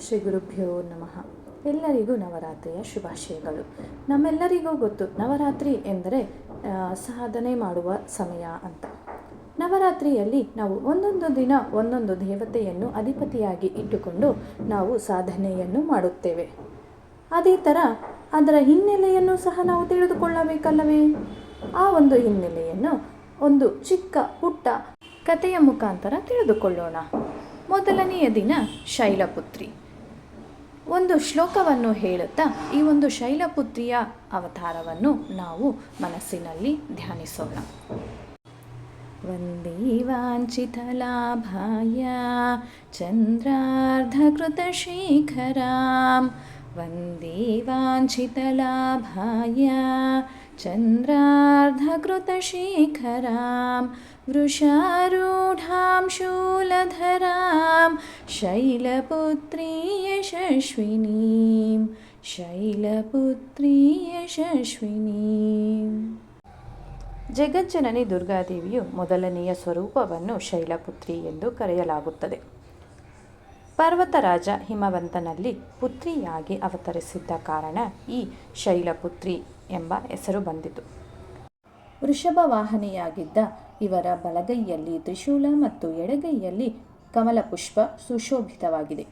ಶ್ರೀ ಗುರುಭ್ಯೋ ನಮಃ. ಎಲ್ಲರಿಗೂ ನವರಾತ್ರಿಯ ಶುಭಾಶಯಗಳು. ನಮ್ಮೆಲ್ಲರಿಗೂ ಗೊತ್ತು, ನವರಾತ್ರಿ ಎಂದರೆ ಸಾಧನೆ ಮಾಡುವ ಸಮಯ ಅಂತ. ನವರಾತ್ರಿಯಲ್ಲಿ ನಾವು ಒಂದೊಂದು ದಿನ ಒಂದೊಂದು ದೇವತೆಯನ್ನು ಅಧಿಪತಿಯಾಗಿ ಇಟ್ಟುಕೊಂಡು ನಾವು ಸಾಧನೆಯನ್ನು ಮಾಡುತ್ತೇವೆ. ಅದೇ ಥರ ಅದರ ಹಿನ್ನೆಲೆಯನ್ನು ಸಹ ನಾವು ತಿಳಿದುಕೊಳ್ಳಬೇಕಲ್ಲವೇ? ಆ ಒಂದು ಹಿನ್ನೆಲೆಯನ್ನು ಒಂದು ಚಿಕ್ಕ ಪುಟ್ಟ ಕಥೆಯ ಮುಖಾಂತರ ತಿಳಿದುಕೊಳ್ಳೋಣ. ಮೊದಲನೆಯ ದಿನ ಶೈಲಪುತ್ರಿ. ಒಂದು ಶ್ಲೋಕವನ್ನು ಹೇಳುತ್ತಾ ಈ ಒಂದು ಶೈಲಪುತ್ರಿಯ ಅವತಾರವನ್ನು ನಾವು ಮನಸ್ಸಿನಲ್ಲಿ ಧ್ಯಾನಿಸೋಣ. ವಂದೇ ವಾಂಛಿತಲಾಭಾಯ ಚಂದ್ರಾರ್ಧಕೃತಶೇಖರಾಂ ವಂದೇ ವಾಂಛಿತಲಾಭಾಯ ಚಂದ್ರಾರ್ಧಕೃತಶೇಖರಾಂ ವೃಷಾರೂಢಾಂ ಶೂಲಧರಾಂ ಶೈಲಪುತ್ರೀ ಯಶಸ್ವಿನೀಂ ಶೈಲಪುತ್ರೀ ಯಶಸ್ವಿನೀಂ. ಜಗಜ್ಜನನಿ ದುರ್ಗಾದೇವಿಯು ಮೊದಲನೆಯ ಸ್ವರೂಪವನ್ನು ಶೈಲಪುತ್ರಿ ಎಂದು ಕರೆಯಲಾಗುತ್ತದೆ. ಪರ್ವತರಾಜ ಹಿಮವಂತನಲ್ಲಿ ಪುತ್ರಿಯಾಗಿ ಅವತರಿಸಿದ್ದ ಕಾರಣ ಈ ಶೈಲಪುತ್ರಿ ಎಂಬ ಹೆಸರು ಬಂದಿತು. ವೃಷಭ ವಾಹನೆಯಾಗಿದ್ದ ಇವರ ಬಲಗೈಯಲ್ಲಿ ತ್ರಿಶೂಲ ಮತ್ತು ಎಡಗೈಯಲ್ಲಿ ಕಮಲ ಪುಷ್ಪ ಸುಶೋಭಿತವಾಗಿದೆ.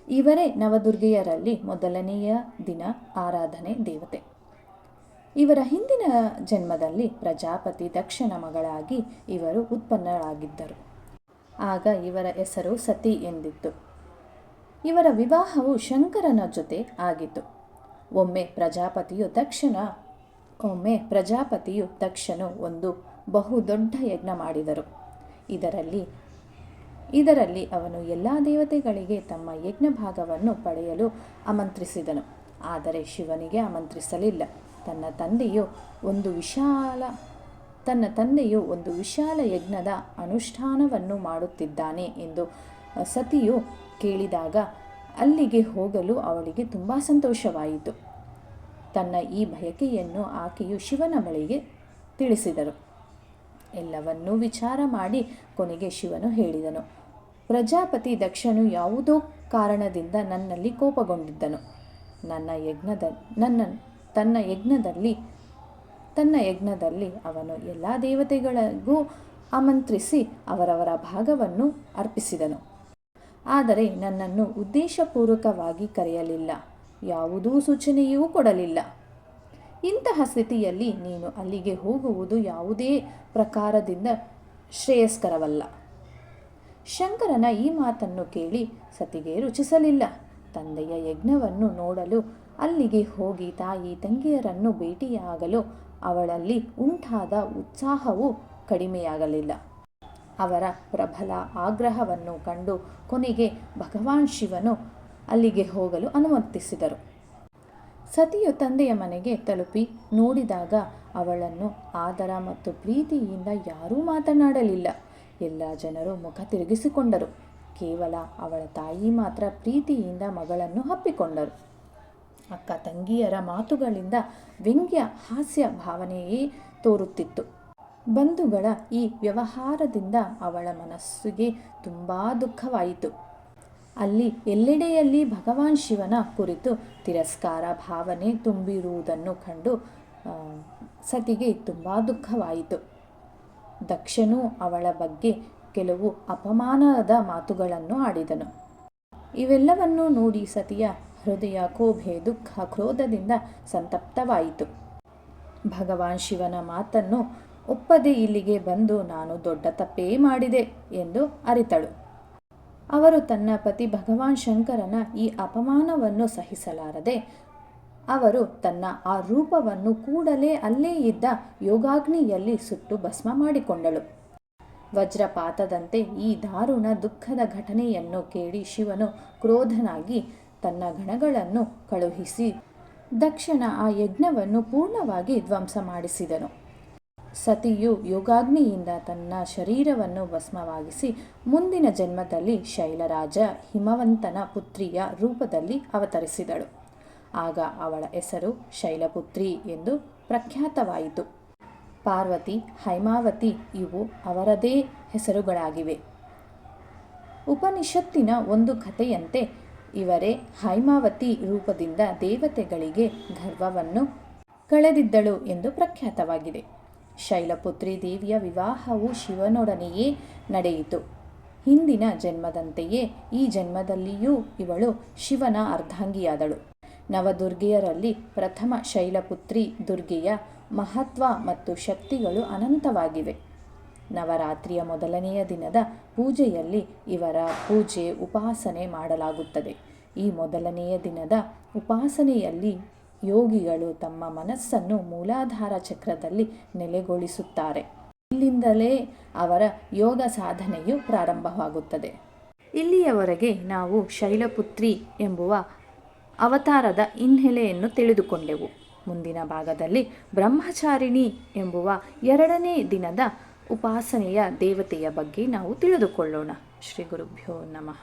ಇವರೇ ನವದುರ್ಗೆಯರಲ್ಲಿ ಮೊದಲನೆಯ ದಿನ ಆರಾಧನೆ ದೇವತೆ. ಇವರ ಹಿಂದಿನ ಜನ್ಮದಲ್ಲಿ ಪ್ರಜಾಪತಿ ದಕ್ಷನ ಮಗಳಾಗಿ ಇವರು ಉತ್ಪನ್ನರಾಗಿದ್ದರು. ಆಗ ಇವರ ಹೆಸರು ಸತಿ ಎಂದಿತ್ತು. ಇವರ ವಿವಾಹವು ಶಂಕರನ ಜೊತೆ ಆಗಿತ್ತು. ಒಮ್ಮೆ ಪ್ರಜಾಪತಿಯು ದಕ್ಷನು ಒಂದು ಬಹುದೊಡ್ಡ ಯಜ್ಞ ಮಾಡಿದರು. ಇದರಲ್ಲಿ ಅವನು ಎಲ್ಲ ದೇವತೆಗಳಿಗೆ ತಮ್ಮ ಯಜ್ಞ ಭಾಗವನ್ನು ಪಡೆಯಲು ಆಮಂತ್ರಿಸಿದನು. ಆದರೆ ಶಿವನಿಗೆ ಆಮಂತ್ರಿಸಲಿಲ್ಲ. ತನ್ನ ತಂದೆಯು ಒಂದು ವಿಶಾಲ ಯಜ್ಞದ ಅನುಷ್ಠಾನವನ್ನು ಮಾಡುತ್ತಿದ್ದಾನೆ ಎಂದು ಸತಿಯು ಕೇಳಿದಾಗ ಅಲ್ಲಿಗೆ ಹೋಗಲು ಅವಳಿಗೆ ತುಂಬ ಸಂತೋಷವಾಯಿತು. ತನ್ನ ಈ ಬಯಕೆಯನ್ನು ಆಕೆಯು ಶಿವನ ಬಳಿಗೆ ತಿಳಿಸಿದರು. ಎಲ್ಲವನ್ನೂ ವಿಚಾರ ಮಾಡಿ ಕೊನೆಗೆ ಶಿವನು ಹೇಳಿದನು, ಪ್ರಜಾಪತಿ ದಕ್ಷನು ಯಾವುದೋ ಕಾರಣದಿಂದ ನನ್ನಲ್ಲಿ ಕೋಪಗೊಂಡಿದ್ದನು. ತನ್ನ ಯಜ್ಞದಲ್ಲಿ ಅವನು ಎಲ್ಲ ದೇವತೆಗಳಿಗೂ ಆಮಂತ್ರಿಸಿ ಅವರವರ ಭಾಗವನ್ನು ಅರ್ಪಿಸಿದನು. ಆದರೆ ನನ್ನನ್ನು ಉದ್ದೇಶಪೂರ್ವಕವಾಗಿ ಕರೆಯಲಿಲ್ಲ, ಯಾವುದೂ ಸೂಚನೆಯೂ ಕೊಡಲಿಲ್ಲ. ಇಂತಹ ಸ್ಥಿತಿಯಲ್ಲಿ ನೀನು ಅಲ್ಲಿಗೆ ಹೋಗುವುದು ಯಾವುದೇ ಪ್ರಕಾರದಿಂದ ಶ್ರೇಯಸ್ಕರವಲ್ಲ. ಶಂಕರನ ಈ ಮಾತನ್ನು ಕೇಳಿ ಸತಿಗೆ ರುಚಿಸಲಿಲ್ಲ. ತಂದೆಯ ಯಜ್ಞವನ್ನು ನೋಡಲು ಅಲ್ಲಿಗೆ ಹೋಗಿ ತಾಯಿ ತಂಗಿಯರನ್ನು ಭೇಟಿಯಾಗಲು ಅವಳಲ್ಲಿ ಉಂಟಾದ ಉತ್ಸಾಹವು ಕಡಿಮೆಯಾಗಲಿಲ್ಲ. ಅವರ ಪ್ರಬಲ ಆಗ್ರಹವನ್ನು ಕಂಡು ಕೊನೆಗೆ ಭಗವಾನ್ ಶಿವನು ಅಲ್ಲಿಗೆ ಹೋಗಲು ಅನುಮತಿಸಿದರು. ಸತಿಯು ತಂದೆಯ ಮನೆಗೆ ತಲುಪಿ ನೋಡಿದಾಗ ಅವಳನ್ನು ಆದರ ಮತ್ತು ಪ್ರೀತಿಯಿಂದ ಯಾರೂ ಮಾತನಾಡಲಿಲ್ಲ. ಎಲ್ಲ ಜನರು ಮುಖ ತಿರುಗಿಸಿಕೊಂಡರು. ಕೇವಲ ಅವಳ ತಾಯಿ ಮಾತ್ರ ಪ್ರೀತಿಯಿಂದ ಮಗಳನ್ನು ಅಪ್ಪಿಕೊಂಡರು. ಅಕ್ಕ ತಂಗಿಯರ ಮಾತುಗಳಿಂದ ವ್ಯಂಗ್ಯ ಹಾಸ್ಯ ಭಾವನೆಯೇ ತೋರುತ್ತಿತ್ತು. ಬಂಧುಗಳ ಈ ವ್ಯವಹಾರದಿಂದ ಅವಳ ಮನಸ್ಸಿಗೆ ತುಂಬ ದುಃಖವಾಯಿತು. ಅಲ್ಲಿ ಎಲ್ಲೆಡೆಯಲ್ಲಿ ಭಗವಾನ್ ಶಿವನ ಕುರಿತು ತಿರಸ್ಕಾರ ಭಾವನೆ ತುಂಬಿರುವುದನ್ನು ಕಂಡು ಸತಿಗೆ ತುಂಬ ದುಃಖವಾಯಿತು. ದಕ್ಷನು ಅವಳ ಬಗ್ಗೆ ಕೆಲವು ಅಪಮಾನದ ಮಾತುಗಳನ್ನು ಆಡಿದನು. ಇವೆಲ್ಲವನ್ನೂ ನೋಡಿ ಸತಿಯ ಹೃದಯ ಕೋಪೆ ದುಃಖ ಕ್ರೋಧದಿಂದ ಸಂತಪ್ತವಾಯಿತು. ಭಗವಾನ್ ಶಿವನ ಮಾತನ್ನು ಒಪ್ಪದೆ ಇಲ್ಲಿಗೆ ಬಂದು ನಾನು ದೊಡ್ಡ ತಪ್ಪೇ ಮಾಡಿದೆ ಎಂದು ಅರಿತಳು. ಅವರು ತನ್ನ ಪತಿ ಭಗವಾನ್ ಶಂಕರನ ಈ ಅಪಮಾನವನ್ನು ಸಹಿಸಲಾರದೆ ಅವರು ತನ್ನ ಆ ರೂಪವನ್ನು ಕೂಡಲೇ ಅಲ್ಲೇ ಇದ್ದ ಯೋಗಾಗ್ನಿಯಲ್ಲಿ ಸುಟ್ಟು ಭಸ್ಮ ಮಾಡಿಕೊಂಡಳು. ವಜ್ರಪಾತದಂತೆ ಈ ದಾರುಣ ದುಃಖದ ಘಟನೆಯನ್ನು ಕೇಳಿ ಶಿವನು ಕ್ರೋಧನಾಗಿ ತನ್ನ ಗಣಗಳನ್ನು ಕಳುಹಿಸಿ ದಕ್ಷನ ಆ ಯಜ್ಞವನ್ನು ಪೂರ್ಣವಾಗಿ ಧ್ವಂಸ ಮಾಡಿಸಿದನು. ಸತಿಯು ಯೋಗಾಗ್ನಿಯಿಂದ ತನ್ನ ಶರೀರವನ್ನು ಭಸ್ಮವಾಗಿಸಿ ಮುಂದಿನ ಜನ್ಮದಲ್ಲಿ ಶೈಲರಾಜ ಹಿಮವಂತನ ಪುತ್ರಿಯ ರೂಪದಲ್ಲಿ ಅವತರಿಸಿದಳು. ಆಗ ಅವಳ ಹೆಸರು ಶೈಲಪುತ್ರಿ ಎಂದು ಪ್ರಖ್ಯಾತವಾಯಿತು. ಪಾರ್ವತಿ, ಹೈಮಾವತಿ ಇವು ಅವರದೇ ಹೆಸರುಗಳಾಗಿವೆ. ಉಪನಿಷತ್ತಿನ ಒಂದು ಕಥೆಯಂತೆ ಇವರೇ ಹೈಮಾವತಿ ರೂಪದಿಂದ ದೇವತೆಗಳಿಗೆ ಗರ್ವವನ್ನು ಕಳೆದಿದ್ದಳು ಎಂದು ಪ್ರಖ್ಯಾತವಾಗಿದೆ. ಶೈಲಪುತ್ರಿ ದೇವಿಯ ವಿವಾಹವು ಶಿವನೊಡನೆಯೇ ನಡೆಯಿತು. ಹಿಂದಿನ ಜನ್ಮದಂತೆಯೇ ಈ ಜನ್ಮದಲ್ಲಿಯೂ ಇವಳು ಶಿವನ ಅರ್ಧಾಂಗಿಯಾದಳು. ನವದುರ್ಗೆಯರಲ್ಲಿ ಪ್ರಥಮ ಶೈಲಪುತ್ರಿ ದುರ್ಗೆಯ ಮಹತ್ವ ಮತ್ತು ಶಕ್ತಿಗಳು ಅನಂತವಾಗಿವೆ. ನವರಾತ್ರಿಯ ಮೊದಲನೆಯ ದಿನದ ಪೂಜೆಯಲ್ಲಿ ಇವರ ಪೂಜೆ ಉಪಾಸನೆ ಮಾಡಲಾಗುತ್ತದೆ. ಈ ಮೊದಲನೆಯ ದಿನದ ಉಪಾಸನೆಯಲ್ಲಿ ಯೋಗಿಗಳು ತಮ್ಮ ಮನಸ್ಸನ್ನು ಮೂಲಾಧಾರ ಚಕ್ರದಲ್ಲಿ ನೆಲೆಗೊಳಿಸುತ್ತಾರೆ. ಇಲ್ಲಿಂದಲೇ ಅವರ ಯೋಗ ಸಾಧನೆಯು ಪ್ರಾರಂಭವಾಗುತ್ತದೆ. ಇಲ್ಲಿಯವರೆಗೆ ನಾವು ಶೈಲಪುತ್ರಿ ಎಂಬುವ ಅವತಾರದ ಹಿನ್ನೆಲೆಯನ್ನು ತಿಳಿದುಕೊಂಡೆವು. ಮುಂದಿನ ಭಾಗದಲ್ಲಿ ಬ್ರಹ್ಮಚಾರಿಣಿ ಎಂಬುವ 2ನೇ ದಿನದ ಉಪಾಸನೆಯ ದೇವತೆಯ ಬಗ್ಗೆ ನಾವು ತಿಳಿದುಕೊಳ್ಳೋಣ. ಶ್ರೀ ಗುರುಭ್ಯೋ ನಮಃ.